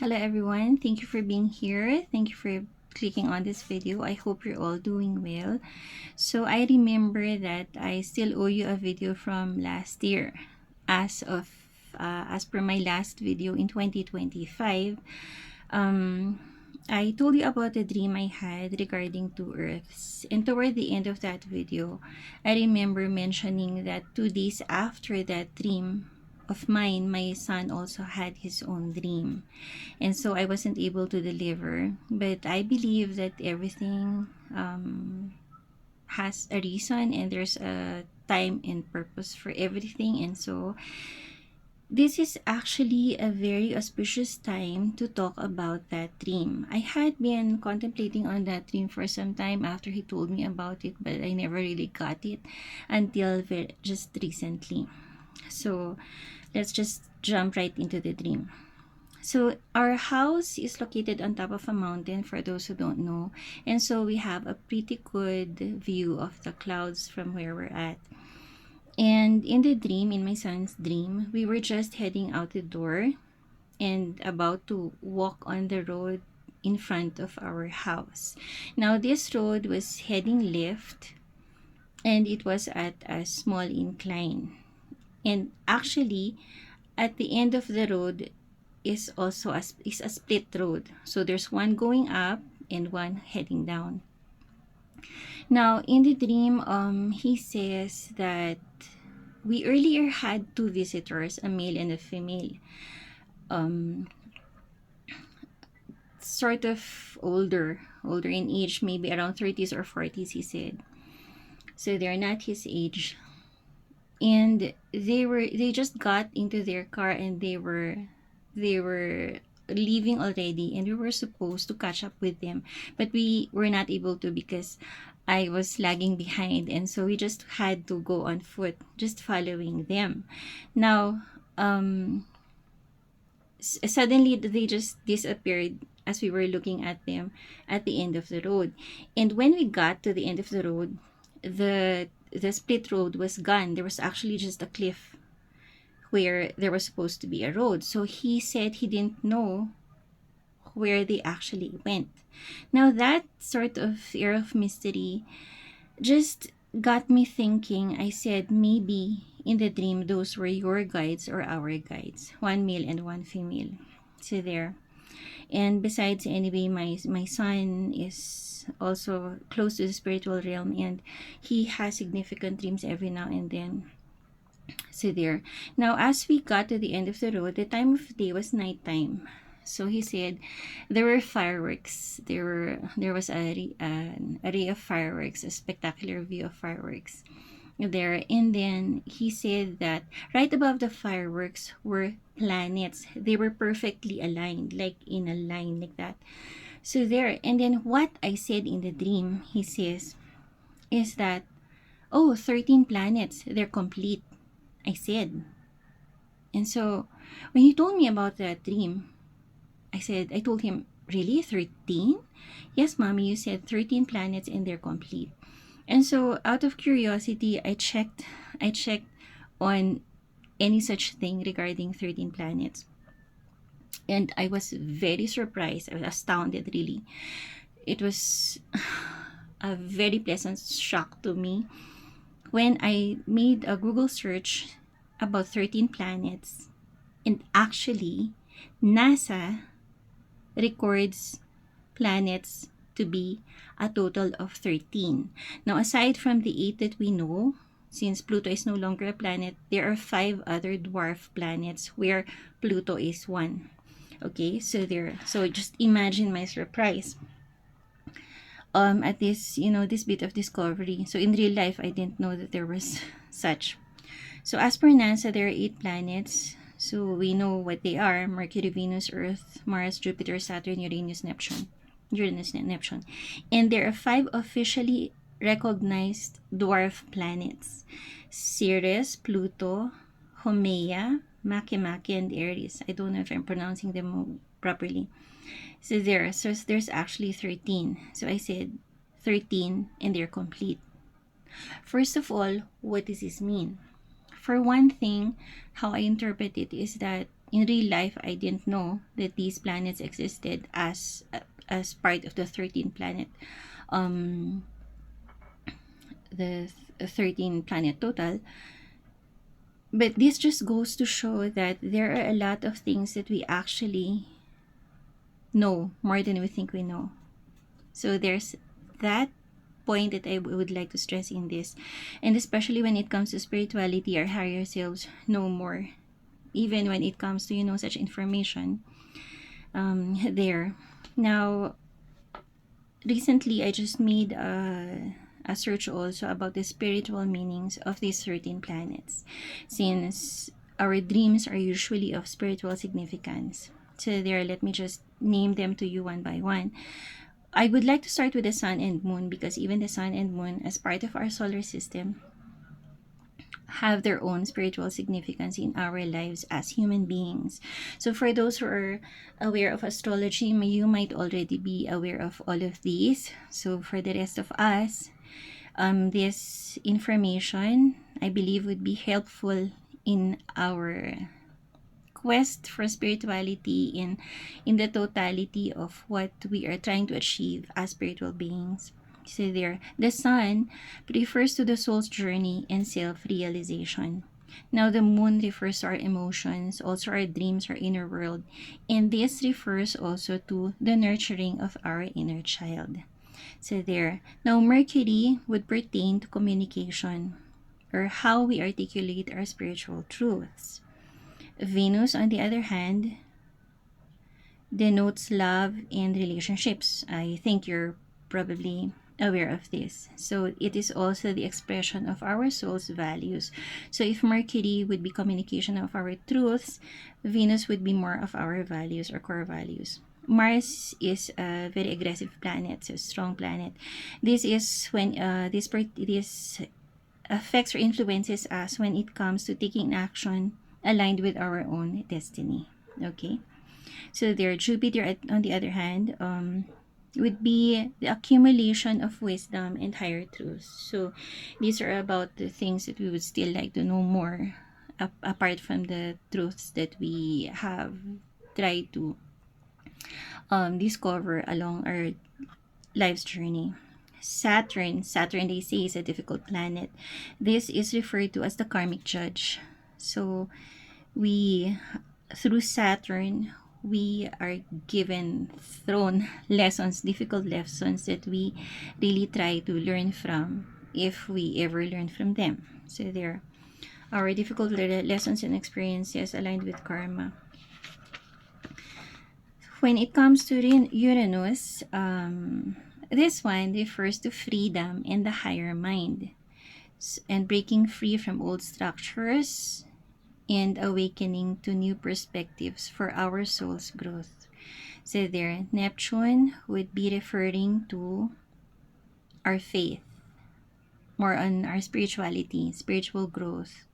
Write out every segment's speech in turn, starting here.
Hello everyone, thank you for being here. Thank you for clicking on this video. I hope you're all doing well. So I remember that I still owe you a video from last year. As per my last video in 2025, um, I told you about the dream I had regarding two Earths. And toward the end of that video, I remember mentioning that 2 days after that dream of mine, my son also had his own dream. And so I wasn't able to deliver. But I believe that everything has a reason and there's a time and purpose for everything. And so this is actually a very auspicious time to talk about that dream. I had been contemplating on that dream for some time after he told me about it, but I never really got it until just recently. So let's just jump right into the dream. So our house is located on top of a mountain for those who don't know. And so we have a pretty good view of the clouds from where we're at. And in the dream, in my son's dream, we were just heading out the door and about to walk on the road in front of our house. Now, this road was heading left and it was at a small incline. And actually, at the end of the road is also a split road. So there's one going up and one heading down. Now, in the dream, he says that we earlier had two visitors, a male and a female. Um, Sort of older in age, maybe around 30s or 40s, he said. So they're not his age. And they just got into their car and they were leaving already, and we were supposed to catch up with them, but we were not able to because I was lagging behind, and so we just had to go on foot just following them. Now, suddenly they just disappeared as we were looking at them at the end of the road. And when we got to the end of the road, the split road was gone. There was actually just a cliff where there was supposed to be a road. So he said he didn't know where they actually went. Now, that sort of air of mystery just got me thinking. I said, maybe in the dream, those were your guides or our guides, one male and one female. So there. And besides, anyway, my son is also close to the spiritual realm, and he has significant dreams every now and then. So there. Now, as we got to the end of the road, the time of day was nighttime. So he said there were fireworks. There was an array of fireworks, a spectacular view of fireworks there. And then he said that right above the fireworks were planets. They were perfectly aligned, like in a line like that. So there. And then what I said in the dream, he says, is that, oh, 13 planets, they're complete, I said. And so when he told me about that dream, I told him, really? 13? Yes, mommy, you said 13 planets and they're complete. And so out of curiosity, I checked on any such thing regarding 13 planets. And I was very surprised. I was astounded, really. It was a very pleasant shock to me when I made a Google search about 13 planets. And actually, NASA records planets to be a total of 13. Now, aside from the 8 that we know, since Pluto is no longer a planet, there are 5 other dwarf planets where Pluto is one. Okay, so there. So just imagine my surprise at this bit of discovery. So in real life, I didn't know that there was such. So as per NASA, there are 8 planets. So we know what they are: Mercury, Venus, Earth, Mars, Jupiter, Saturn, Uranus, Neptune. And there are 5 officially recognized dwarf planets: Ceres, Pluto, Haumea, Makemake, and Aries. I don't know if I'm pronouncing them properly. So there's actually 13. So I said 13 and they're complete. First of all, what does this mean? For one thing, how I interpret it is that in real life, I didn't know that these planets existed as part of the 13 planet, um, the 13 planet total. But this just goes to show that there are a lot of things that we actually know more than we think we know. So there's that point that I would like to stress in this. And especially when it comes to spirituality, our higher selves know more. Even when it comes to, such information there. Now, recently, I just made a search also about the spiritual meanings of these 13 planets, since our dreams are usually of spiritual significance. So there, let me just name them to you one by one. I would like to start with the sun and moon, because even the sun and moon, as part of our solar system, have their own spiritual significance in our lives as human beings. So for those who are aware of astrology, you might already be aware of all of these. So for the rest of us, this information, I believe, would be helpful in our quest for spirituality, in the totality of what we are trying to achieve as spiritual beings. So there, the sun refers to the soul's journey and self-realization. Now the moon refers to our emotions, also our dreams, our inner world, and this refers also to the nurturing of our inner child. So there, now Mercury would pertain to communication, or how we articulate our spiritual truths. Venus, on the other hand, denotes love and relationships. I think you're probably aware of this. So it is also the expression of our soul's values. So if Mercury would be communication of our truths, Venus would be more of our values or core values. Mars is a very aggressive planet, so strong planet. This is when this affects or influences us when it comes to taking action aligned with our own destiny. Okay, so there, Jupiter, on the other hand, would be the accumulation of wisdom and higher truths. So these are about the things that we would still like to know more, apart from the truths that we have tried to discover along our life's journey. Saturn, they say, is a difficult planet. This is referred to as the karmic judge. So we, through Saturn, we are thrown lessons, difficult lessons that we really try to learn from, if we ever learn from them. So there, our difficult lessons and experiences aligned with karma. When it comes to Uranus, this one refers to freedom and the higher mind, and breaking free from old structures and awakening to new perspectives for our soul's growth. So there, Neptune would be referring to our faith, more on our spirituality, spiritual growth,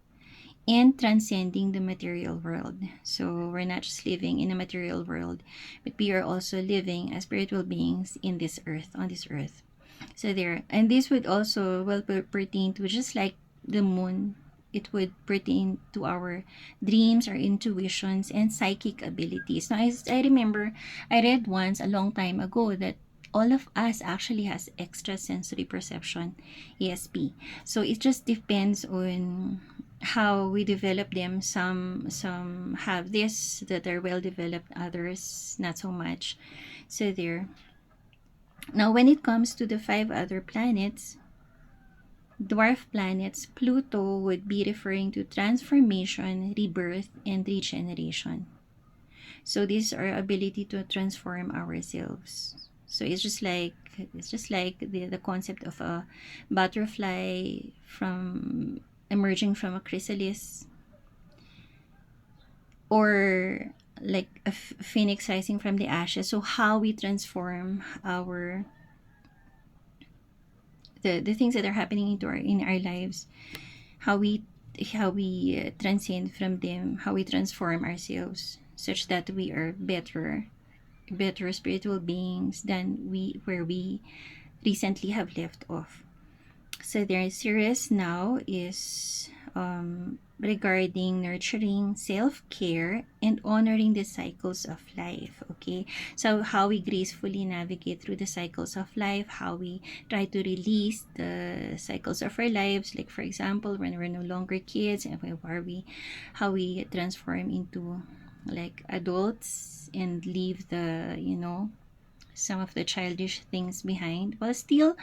and transcending the material world. So we're not just living in a material world, but we are also living as spiritual beings in this earth, on this earth. So there, and this would also pertain to, just like the moon, it would pertain to our dreams, our intuitions, and psychic abilities. Now, I remember I read once a long time ago that all of us actually has extrasensory perception, ESP. So it just depends on how we develop them. Some have this, that are well developed, others not so much. So there. Now, when it comes to the 5 other planets, dwarf planets, Pluto would be referring to transformation, rebirth, and regeneration. So these are ability to transform ourselves. So it's just like the concept of a butterfly from emerging from a chrysalis, or like a phoenix rising from the ashes. So how we transform our the things that are happening in our lives, how we transcend from them, how we transform ourselves such that we are better spiritual beings than where we recently have left off. So their Sirius now is regarding nurturing self-care and honoring the cycles of life. Okay, so how we gracefully navigate through the cycles of life, how we try to release the cycles of our lives, like for example when we're no longer kids, and how we transform into like adults and leave the, some of the childish things behind, while still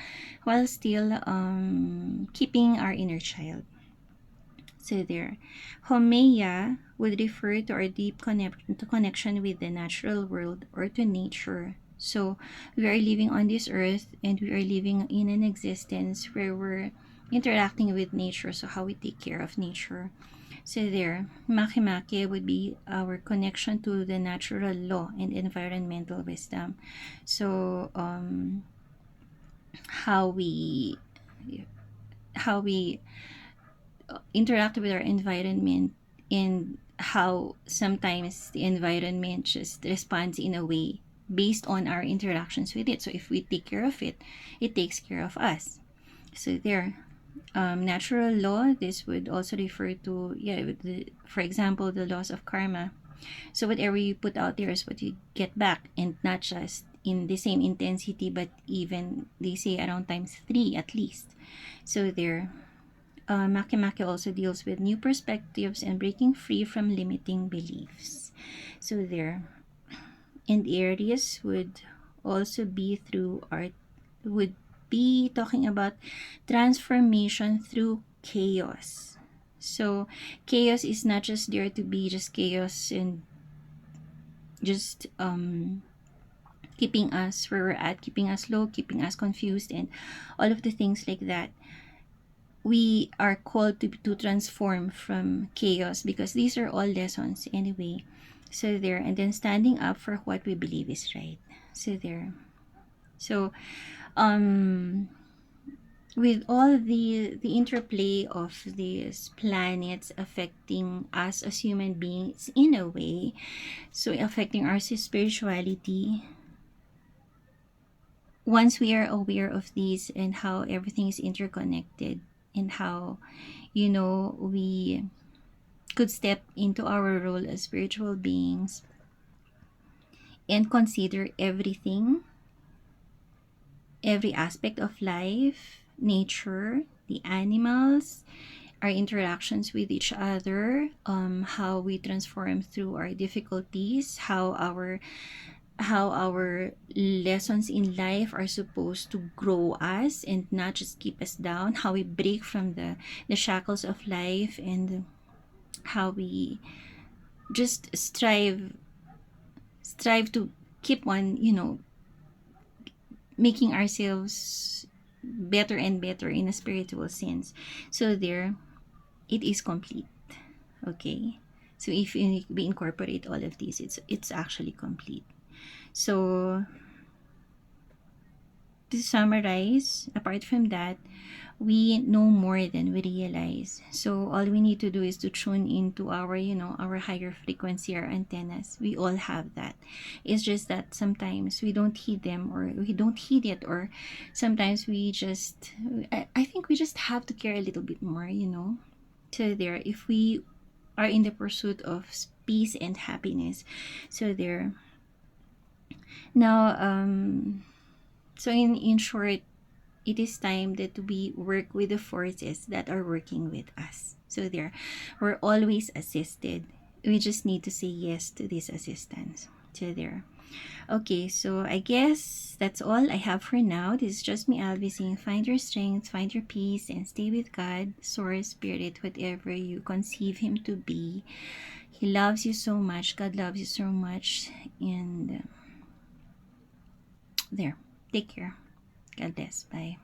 keeping our inner child. So there, Homeya would refer to our deep connection with the natural world or to nature. So we are living on this earth and we are living in an existence where we're interacting with nature. So how we take care of nature. So there, Makimake would be our connection to the natural law and environmental wisdom. So how we how we interact with our environment, and how sometimes the environment just responds in a way based on our interactions with it. So if we take care of it, it takes care of us. So there, natural law, this would also refer to, for example, the laws of karma. So whatever you put out there is what you get back, and not just in the same intensity, but even they say around times three at least. So there, Makimaki also deals with new perspectives and breaking free from limiting beliefs. So there, and Aries would also be through art, would be talking about transformation through chaos. So chaos is not just there to be just chaos and just keeping us where we're at, keeping us low, keeping us confused, and all of the things like that. We are called to transform from chaos, because these are all lessons anyway. So there, and then standing up for what we believe is right. So there. So with all the interplay of these planets affecting us as human beings in a way, so affecting our spirituality, once we are aware of these and how everything is interconnected, and how, we could step into our role as spiritual beings and consider everything, every aspect of life, nature, the animals, our interactions with each other, how we transform through our difficulties, how our lessons in life are supposed to grow us and not just keep us down, how we break from the shackles of life, and how we just strive to keep on, making ourselves better and better in a spiritual sense. So there, it is complete. Okay, so if we incorporate all of these, it's actually complete. So to summarize, apart from that, we know more than we realize. So all we need to do is to tune into our, our higher frequency, our antennas. We all have that. It's just that sometimes we don't heed them, or we don't heed it, or sometimes I think we just have to care a little bit more, So there, if we are in the pursuit of peace and happiness. So there. Now, so in short, it is time that we work with the forces that are working with us. So there, we're always assisted. We just need to say yes to this assistance. So there. Okay, so I guess that's all I have for now. This is just me, Alvi, saying find your strength, find your peace, and stay with God, Source, Spirit, whatever you conceive Him to be. He loves you so much. God loves you so much. And there. Take care. God bless. Bye.